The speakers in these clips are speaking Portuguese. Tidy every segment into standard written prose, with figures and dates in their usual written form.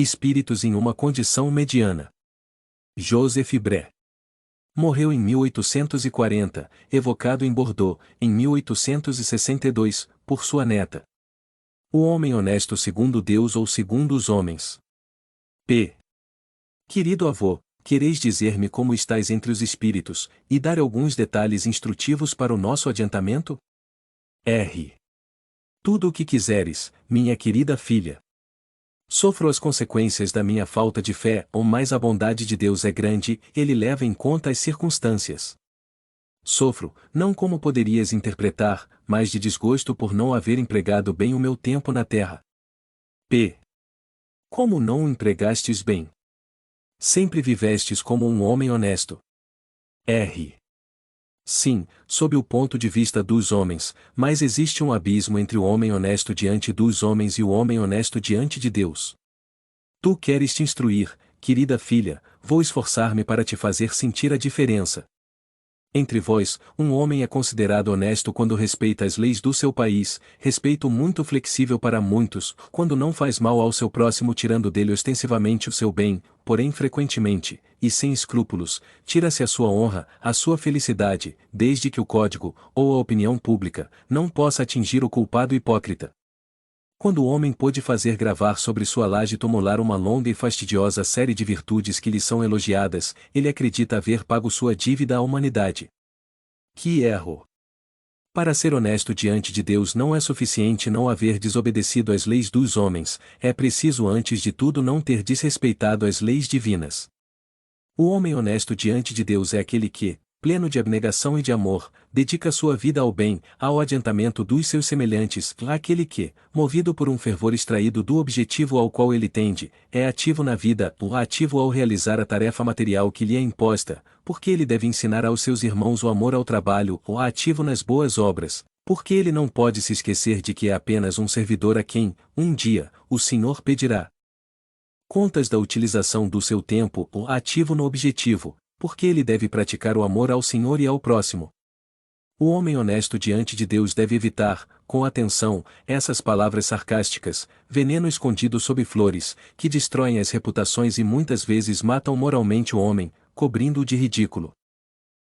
Espíritos em uma condição mediana. Joseph Bré. Morreu em 1840, evocado em Bordeaux, em 1862, por sua neta. O homem honesto segundo Deus ou segundo os homens. P. Querido avô, quereis dizer-me como estáis entre os espíritos, e dar alguns detalhes instrutivos para o nosso adiantamento? R. Tudo o que quiseres, minha querida filha. Sofro as consequências da minha falta de fé, ou mais a bondade de Deus é grande, ele leva em conta as circunstâncias. Sofro, não como poderias interpretar, mas de desgosto por não haver empregado bem o meu tempo na terra. P. Como não o empregastes bem? Sempre vivestes como um homem honesto. R. Sim, sob o ponto de vista dos homens, mas existe um abismo entre o homem honesto diante dos homens e o homem honesto diante de Deus. Tu queres te instruir, querida filha, vou esforçar-me para te fazer sentir a diferença. Entre vós, um homem é considerado honesto quando respeita as leis do seu país, respeito muito flexível para muitos, quando não faz mal ao seu próximo tirando dele ostensivamente o seu bem, porém frequentemente, e sem escrúpulos, tira-se a sua honra, a sua felicidade, desde que o código, ou a opinião pública, não possa atingir o culpado hipócrita. Quando o homem pôde fazer gravar sobre sua laje tumular uma longa e fastidiosa série de virtudes que lhe são elogiadas, ele acredita haver pago sua dívida à humanidade. Que erro! Para ser honesto diante de Deus não é suficiente não haver desobedecido às leis dos homens, é preciso antes de tudo não ter desrespeitado as leis divinas. O homem honesto diante de Deus é aquele que, pleno de abnegação e de amor, dedica sua vida ao bem, ao adiantamento dos seus semelhantes, aquele que, movido por um fervor extraído do objetivo ao qual ele tende, é ativo na vida, ou ativo ao realizar a tarefa material que lhe é imposta, porque ele deve ensinar aos seus irmãos o amor ao trabalho, ou ativo nas boas obras, porque ele não pode se esquecer de que é apenas um servidor a quem, um dia, o Senhor pedirá contas da utilização do seu tempo, ou ativo no objetivo, porque ele deve praticar o amor ao Senhor e ao próximo. O homem honesto diante de Deus deve evitar, com atenção, essas palavras sarcásticas, veneno escondido sob flores, que destroem as reputações e muitas vezes matam moralmente o homem, cobrindo-o de ridículo.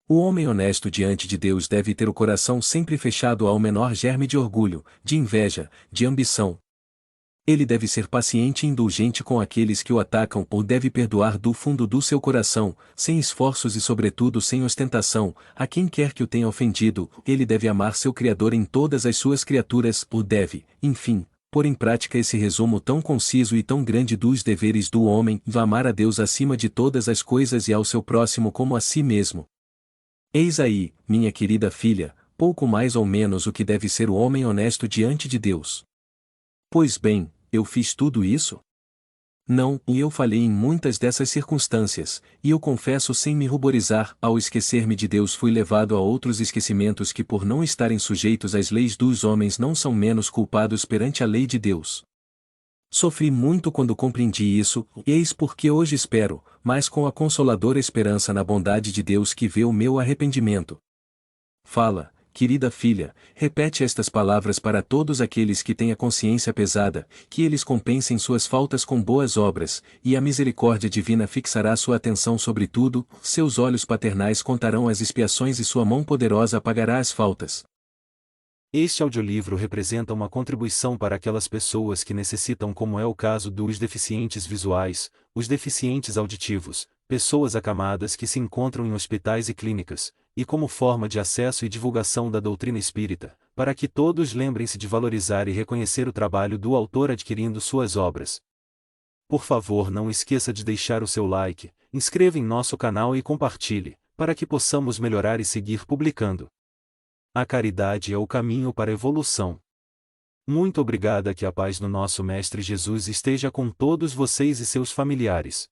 O homem honesto diante de Deus deve ter o coração sempre fechado ao menor germe de orgulho, de inveja, de ambição. Ele deve ser paciente e indulgente com aqueles que o atacam ou deve perdoar do fundo do seu coração, sem esforços e sobretudo sem ostentação, a quem quer que o tenha ofendido. Ele deve amar seu Criador em todas as suas criaturas, ou deve, enfim, pôr em prática esse resumo tão conciso e tão grande dos deveres do homem, amar a Deus acima de todas as coisas e ao seu próximo como a si mesmo. Eis aí, minha querida filha, pouco mais ou menos o que deve ser o homem honesto diante de Deus. Pois bem, eu fiz tudo isso? Não, e eu falhei em muitas dessas circunstâncias, e eu confesso sem me ruborizar, ao esquecer-me de Deus fui levado a outros esquecimentos que por não estarem sujeitos às leis dos homens não são menos culpados perante a lei de Deus. Sofri muito quando compreendi isso, e eis porque hoje espero, mas com a consoladora esperança na bondade de Deus que vê o meu arrependimento. Fala, querida filha, repete estas palavras para todos aqueles que têm a consciência pesada, que eles compensem suas faltas com boas obras, e a misericórdia divina fixará sua atenção sobre tudo, seus olhos paternais contarão as expiações e sua mão poderosa apagará as faltas. Este audiolivro representa uma contribuição para aquelas pessoas que necessitam, como é o caso dos deficientes visuais, os deficientes auditivos, pessoas acamadas que se encontram em hospitais e clínicas, e como forma de acesso e divulgação da doutrina espírita, para que todos lembrem-se de valorizar e reconhecer o trabalho do autor adquirindo suas obras. Por favor, não esqueça de deixar o seu like, inscreva em nosso canal e compartilhe, para que possamos melhorar e seguir publicando. A caridade é o caminho para a evolução. Muito obrigada, que a paz do nosso Mestre Jesus esteja com todos vocês e seus familiares.